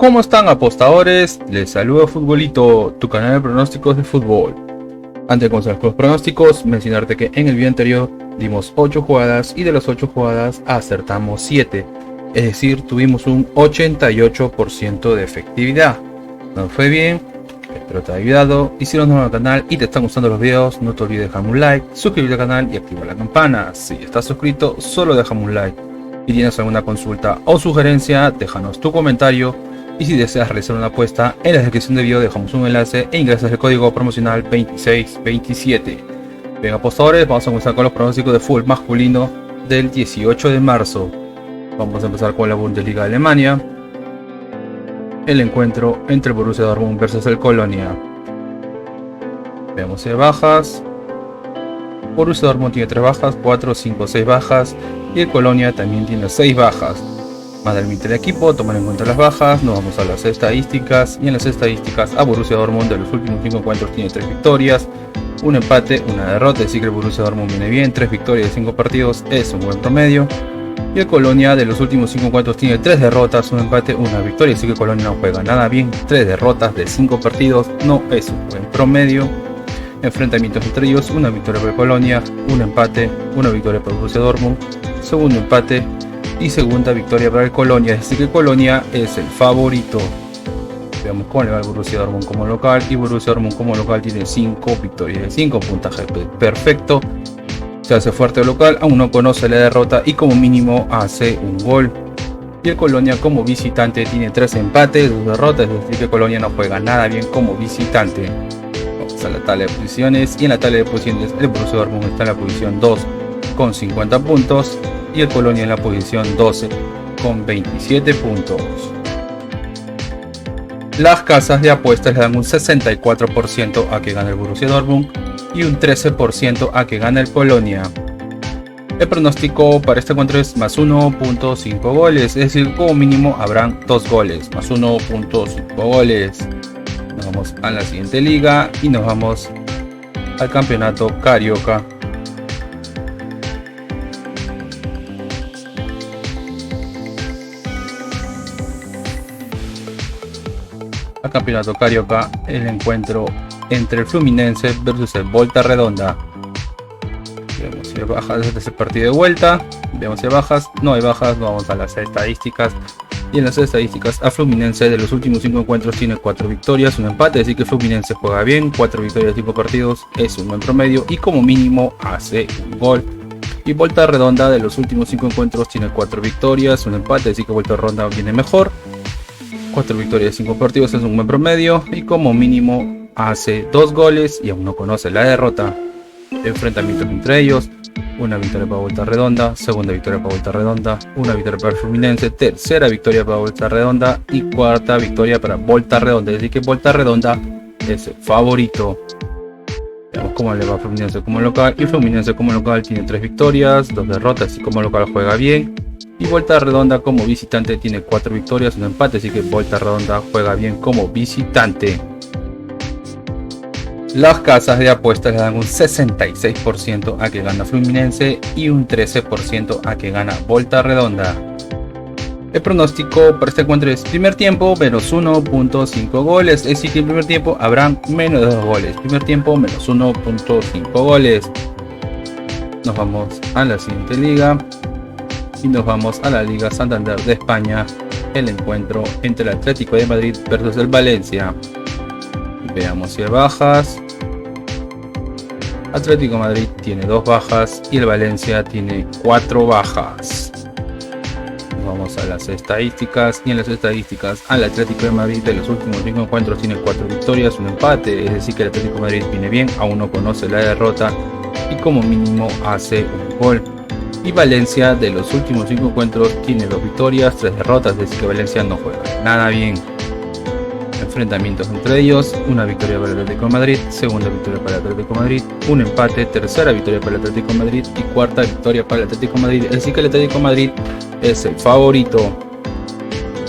¿Cómo están, apostadores? Les saluda Futbolito, tu canal de pronósticos de fútbol. Antes de comenzar con los pronósticos, mencionarte que en el video anterior dimos 8 jugadas y de las 8 jugadas acertamos 7. Es decir, tuvimos un 88% de efectividad. Nos fue bien, espero te haya ayudado. Y si no nuevo al canal y te están gustando los videos, no te olvides de dejarme un like, suscribirte al canal y activar la campana. Si estás suscrito, solo déjame un like. Si tienes alguna consulta o sugerencia, déjanos tu comentario. Y si deseas realizar una apuesta, en la descripción del video dejamos un enlace e ingresas el código promocional 2627. Bien, apostadores, vamos a comenzar con los pronósticos de fútbol masculino del 18 de marzo. Vamos a empezar con la Bundesliga de Alemania. El encuentro entre el Borussia Dortmund versus el Colonia. Veamos si hay bajas. Borussia Dortmund tiene 3 bajas, 4, 5, 6 bajas. Y el Colonia también tiene 6 bajas. Más del mitad del equipo, tomar en cuenta las bajas, nos vamos a las estadísticas. Y en las estadísticas, a Borussia Dortmund de los últimos 5 encuentros tiene 3 victorias, un empate, una derrota, es decir que el Borussia Dortmund viene bien. 3 victorias de 5 partidos es un buen promedio. Y el Colonia de los últimos 5 encuentros tiene 3 derrotas, un empate, una victoria, así que el Colonia no juega nada bien. 3 derrotas de 5 partidos no es un buen promedio. Enfrentamientos entre ellos, una victoria para el Colonia, un empate, una victoria para el Borussia Dortmund, segundo empate y segunda victoria para el Colonia, es decir que Colonia es el favorito. Veamos cómo le va al Borussia Dortmund como local, y Borussia Dortmund como local tiene 5 victorias de 5, puntaje perfecto. Se hace fuerte local, aún no conoce la derrota y como mínimo hace un gol. Y el Colonia como visitante tiene 3 empates, 2 derrotas, es decir que Colonia no juega nada bien como visitante. Vamos a la tabla de posiciones, y en la tabla de posiciones el Borussia Dortmund está en la posición 2 con 50 puntos y el Colonia en la posición 12 con 27 puntos. Las casas de apuestas le dan un 64% a que gane el Borussia Dortmund y un 13% a que gane el Colonia. El pronóstico para este encuentro es más 1.5 goles, es decir, como mínimo habrán 2 goles, más 1.5 goles. Nos vamos a la siguiente liga y nos vamos al campeonato carioca. Al campeonato carioca, el encuentro entre el Fluminense versus el Volta Redonda. Veamos si hay bajas desde ese partido de vuelta. Veamos si hay bajas. No hay bajas. Vamos a las estadísticas. Y en las estadísticas, a Fluminense de los últimos 5 encuentros tiene 4 victorias, un empate, es decir que Fluminense juega bien. 4 victorias de 5 partidos es un buen promedio y como mínimo hace un gol. Y Volta Redonda de los últimos 5 encuentros tiene 4 victorias, un empate, es decir que Volta Redonda viene mejor. 4 victorias de 5 partidos es un buen promedio y como mínimo hace 2 goles y aún no conoce la derrota. Enfrentamientos entre ellos, una victoria para Volta Redonda, segunda victoria para Volta Redonda, una victoria para el Fluminense, tercera victoria para Volta Redonda y cuarta victoria para Volta Redonda, es decir que Volta Redonda es el favorito. Veamos cómo le va a Fluminense como local, y Fluminense como local tiene 3 victorias, 2 derrotas y como local juega bien. Y Volta Redonda como visitante tiene 4 victorias, un empate, así que Volta Redonda juega bien como visitante. Las casas de apuestas le dan un 66% a que gana Fluminense y un 13% a que gana Volta Redonda. El pronóstico para este encuentro es primer tiempo menos 1.5 goles, es decir que en primer tiempo habrán menos de 2 goles. Primer tiempo menos 1.5 goles. Nos vamos a la siguiente liga. Y nos vamos a la Liga Santander de España, el encuentro entre el Atlético de Madrid versus el Valencia. Veamos si hay bajas. Atlético de Madrid tiene 2 bajas y el Valencia tiene 4 bajas. Nos vamos a las estadísticas, y en las estadísticas al Atlético de Madrid de los últimos 5 encuentros tiene 4 victorias, un empate, es decir que el Atlético de Madrid viene bien, aún no conoce la derrota y como mínimo hace un gol. Y Valencia de los últimos 5 encuentros tiene 2 victorias, 3 derrotas, es decir que Valencia no juega nada bien. Enfrentamientos entre ellos, una victoria para el Atlético de Madrid, segunda victoria para el Atlético de Madrid, un empate, tercera victoria para el Atlético de Madrid y cuarta victoria para el Atlético de Madrid, es decir que el Atlético de Madrid es el favorito.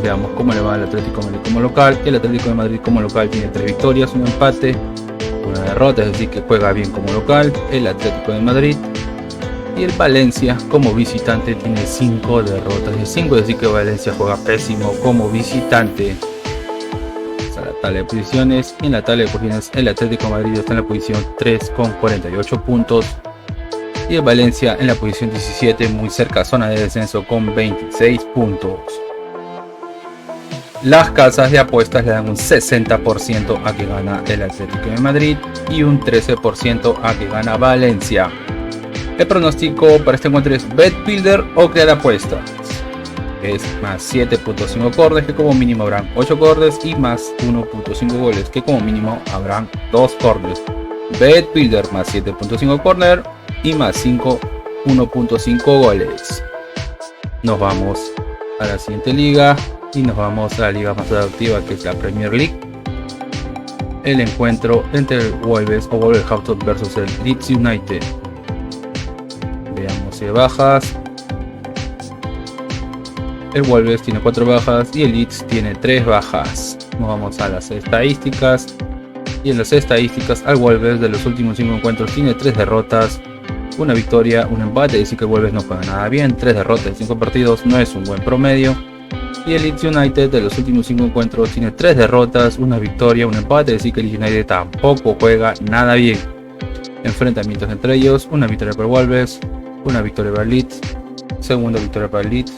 Veamos cómo le va al Atlético de Madrid como local. El Atlético de Madrid como local tiene 3 victorias, un empate, una derrota, es decir que juega bien como local el Atlético de Madrid. Y el Valencia como visitante tiene 5 derrotas de 5, es decir que Valencia juega pésimo como visitante. a la tabla de posiciones. Y en la tabla de posiciones el Atlético de Madrid está en la posición 3 con 48 puntos. Y el Valencia en la posición 17, muy cerca a zona de descenso, con 26 puntos. Las casas de apuestas le dan un 60% a que gana el Atlético de Madrid y un 13% a que gana Valencia. El pronóstico para este encuentro es Bet Builder o crear apuestas. Es más 7.5 corners, que como mínimo habrán 8 corners, y más 1.5 goles, que como mínimo habrán 2 corners. Bet Builder más 7.5 corner y más 1.5 goles. Nos vamos a la siguiente liga y nos vamos a la liga más atractiva, que es la Premier League. El encuentro entre el Wolves o Wolverhampton versus el Leeds United. Veamos si hay bajas. El Wolves tiene 4 bajas y el Leeds tiene 3 bajas. Nos vamos a las estadísticas. Y en las estadísticas, al Wolves de los últimos 5 encuentros tiene 3 derrotas, 1 victoria, 1 empate, es decir que el Wolves no juega nada bien. 3 derrotas en 5 partidos no es un buen promedio. Y el Leeds United de los últimos 5 encuentros tiene 3 derrotas, 1 victoria, 1 empate, es decir que el Leeds United tampoco juega nada bien. Enfrentamientos entre ellos: 1 victoria para el Wolves, 1 victoria para el Leeds, segunda victoria para el Leeds,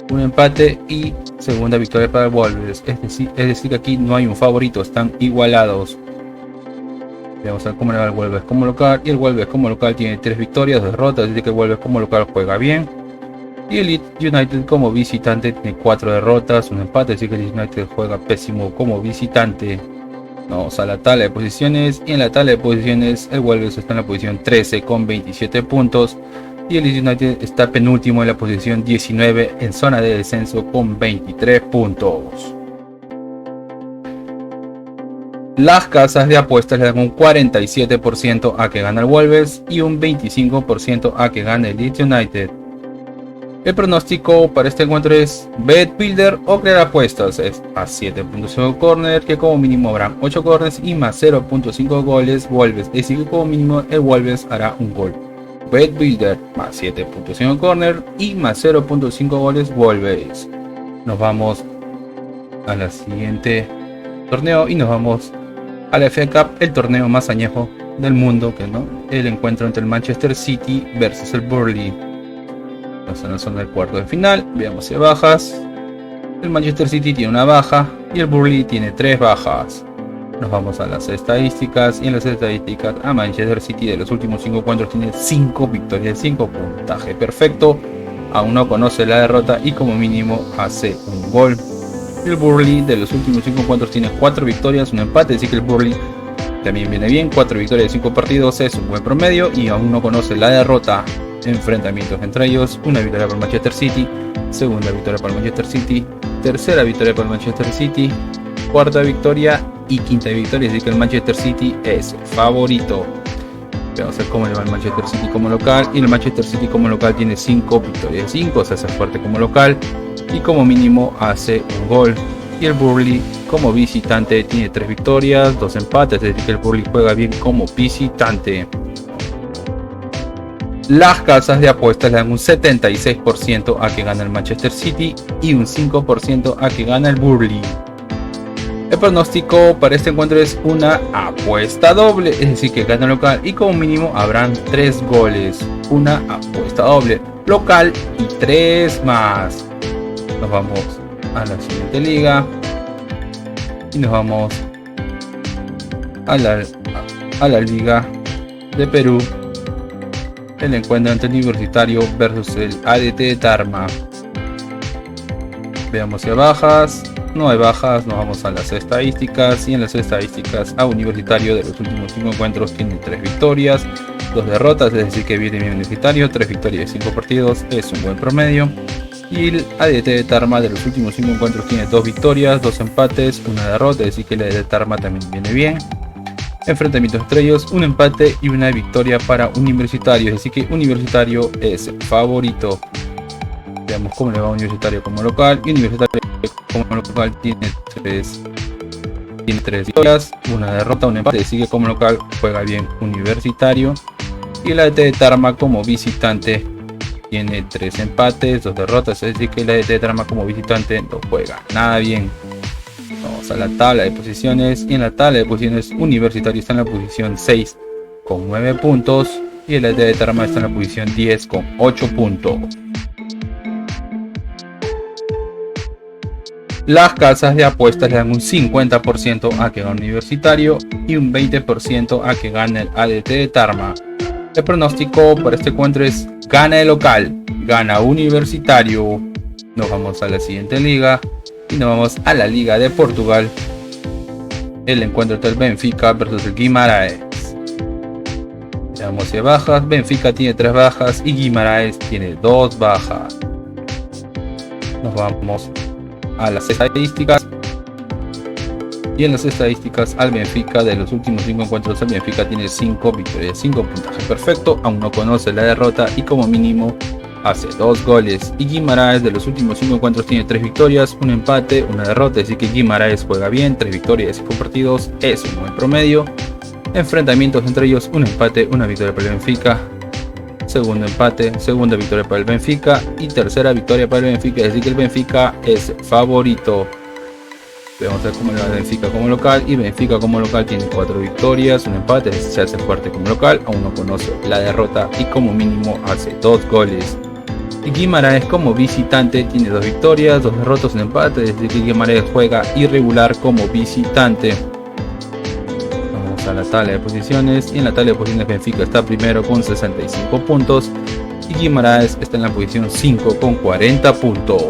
1 empate y segunda victoria para el Wolves. Es decir que aquí no hay un favorito, están igualados. Vamos a ver cómo le va el Wolves como local. Y el Wolves como local tiene 3 victorias, 2 derrotas, así que el Wolves como local juega bien. Y el Leeds United como visitante tiene 4 derrotas, 1 empate, así que el Leeds United juega pésimo como visitante. Vamos a la tabla de posiciones. Y en la tabla de posiciones el Wolves está en la posición 13 con 27 puntos. Y el Leeds United está penúltimo en la posición 19 en zona de descenso con 23 puntos. Las casas de apuestas le dan un 47% a que gana el Wolves y un 25% a que gane el Leeds United. El pronóstico para este encuentro es Bet Builder o crear apuestas. Es a 7.5 corner, que como mínimo habrán 8 corners y más 0.5 goles Wolves. Es decir que como mínimo el Wolves hará un gol. Bet Builder más 7.5 corner y más 0.5 goles Wolves. Nos vamos a la siguiente torneo y nos vamos a la FA Cup, el torneo más añejo del mundo, que no, el encuentro entre el Manchester City versus el Burnley. Estamos en la zona del cuarto de final. Veamos si hay bajas. El Manchester City tiene una baja y el Burnley tiene 3 bajas. Nos vamos a las estadísticas, y en las estadísticas a Manchester City de los últimos 5 encuentros tiene 5 victorias, 5 puntaje perfecto, aún no conoce la derrota y como mínimo hace un gol. El Burnley de los últimos 5 encuentros tiene 4 victorias, un empate, así que el Burnley también viene bien. 4 victorias de 5 partidos es un buen promedio y aún no conoce la derrota. Enfrentamientos entre ellos: 1 victoria para el Manchester City, segunda victoria para el Manchester City, tercera victoria para el Manchester City, cuarta victoria y quinta victoria, así que el Manchester City es favorito. Vamos a ver cómo le va el Manchester City como local. Y el Manchester City como local tiene 5 victorias, 5, se hace fuerte como local y como mínimo hace un gol. Y el Burnley como visitante tiene 3 victorias, 2 empates, es decir que el Burnley juega bien como visitante. Las casas de apuestas le dan un 76% a que gana el Manchester City y un 5% a que gana el Burnley. El pronóstico para este encuentro es una apuesta doble, es decir que gana local y como mínimo habrán 3 goles. Una apuesta doble local y 3 más. Nos vamos a la siguiente liga y nos vamos a la liga de Perú. El encuentro entre el Universitario versus el ADT de Tarma. Veamos si hay bajas. No hay bajas. Nos vamos a las estadísticas, y en las estadísticas a Universitario de los últimos 5 encuentros tiene 3 victorias, 2 derrotas, es decir que viene bien Universitario. 3 victorias de 5 partidos es un buen promedio. Y el ADT de Tarma de los últimos 5 encuentros tiene 2 victorias, 2 empates, 1 derrota, es decir que el ADT de Tarma también viene bien. Enfrentamientos entre ellos: 1 empate y 1 victoria para Universitario, es decir que Universitario es favorito. Veamos cómo le va a Universitario como local. Y Universitario como local tiene 3 victorias, 1 derrota, 1 empate, es decir que como local juega bien Universitario. Y el ADT de Tarma como visitante tiene 3 empates, 2 derrotas, es decir que el ADT de Tarma como visitante no juega nada bien. Vamos a la tabla de posiciones, y en la tabla de posiciones Universitario está en la posición 6 con 9 puntos y el de Tarma está en la posición 10 con 8 puntos. Las casas de apuestas le dan un 50% a que gane Universitario y un 20% a que gane el ADT de Tarma. El pronóstico para este encuentro es gana el local, gana Universitario. Nos vamos a la siguiente liga y nos vamos a la Liga de Portugal. El encuentro entre el Benfica versus el Guimarães. Veamos si hay bajas. Benfica tiene 3 bajas y Guimarães tiene 2 bajas. Nos vamos a las estadísticas, y en las estadísticas al Benfica de los últimos 5 encuentros el Benfica tiene 5 victorias, 5 puntaje perfecto, aún no conoce la derrota y como mínimo hace 2 goles. Y Guimarães de los últimos 5 encuentros tiene 3 victorias, un empate, una derrota, así que Guimarães juega bien, 3 victorias y 5 partidos, es un buen promedio. Enfrentamientos entre ellos, un empate, una victoria para el Benfica, segundo empate, segunda victoria para el Benfica y tercera victoria para el Benfica, es decir que el Benfica es favorito. Vamos a ver cómo le va el Benfica como local, y Benfica como local tiene 4 victorias, un empate, se hace fuerte como local, aún no conoce la derrota y como mínimo hace 2 goles. Y Guimarães como visitante tiene 2 victorias, 2 derrotas, un empate, es decir que Guimarães juega irregular como visitante. A la tabla de posiciones, y en la tabla de posiciones Benfica está primero con 65 puntos y Guimarães está en la posición 5 con 40 puntos.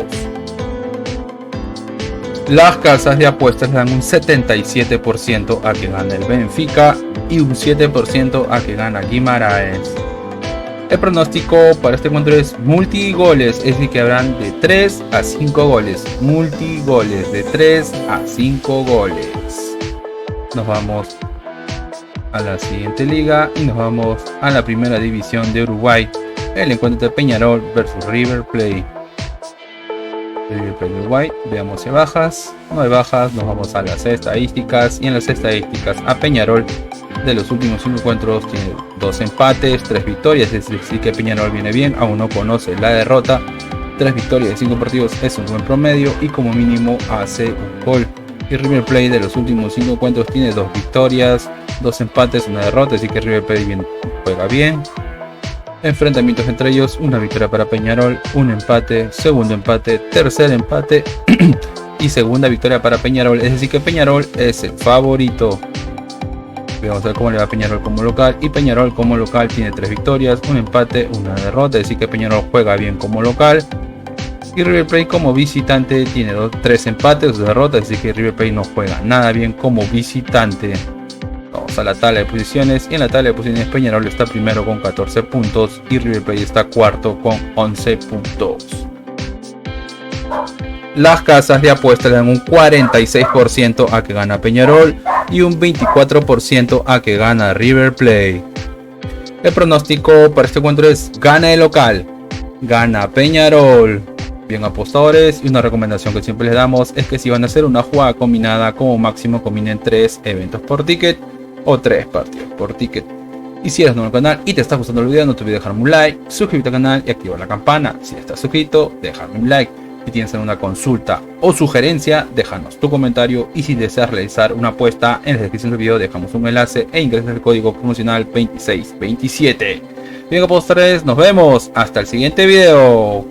Las casas de apuestas le dan un 77% a que gane el Benfica y un 7% a que gana Guimarães. El pronóstico para este encuentro es multigoles, es decir que habrán de 3 a 5 goles, multigoles de 3 a 5 goles. Nos vamos a la siguiente liga y nos vamos a la primera división de Uruguay, el encuentro de Peñarol versus River Plate. River Plate Uruguay, veamos si hay bajas. No hay bajas, nos vamos a las estadísticas, y en las estadísticas a Peñarol de los últimos 5 encuentros tiene 2 empates, 3 victorias, es decir que Peñarol viene bien, aún no conoce la derrota. 3 victorias de 5 partidos es un buen promedio y como mínimo hace un gol. Y River Plate de los últimos 5 encuentros tiene 2 victorias, 2 empates, una derrota, así que River Plate juega bien. Enfrentamientos entre ellos, una victoria para Peñarol, un empate, segundo empate, tercer empate y segunda victoria para Peñarol, es decir que Peñarol es el favorito. Vamos a ver cómo le va a Peñarol como local, y Peñarol como local tiene 3 victorias, un empate, una derrota, es decir que Peñarol juega bien como local. Y River Plate como visitante tiene 3 empates, 2 derrotas, así que River Plate no juega nada bien como visitante. Vamos a la tabla de posiciones, y en la tabla de posiciones Peñarol está primero con 14 puntos y River Plate está cuarto con 11 puntos. Las casas de apuestas le dan un 46% a que gana Peñarol y un 24% a que gana River Plate. El pronóstico para este encuentro es gana el local, gana Peñarol. Bien apostadores, y una recomendación que siempre les damos es que si van a hacer una jugada combinada, como máximo combinen 3 eventos por ticket o 3 partidos por ticket. Y si eres nuevo al canal y te está gustando el video, no te olvides dejarme un like, suscribirte al canal y activar la campana. Si estás suscrito, déjame un like. Si tienes alguna consulta o sugerencia, déjanos tu comentario, y si deseas realizar una apuesta, en la descripción del video dejamos un enlace e ingresa el código promocional 2627. Bien apostadores, nos vemos hasta el siguiente video.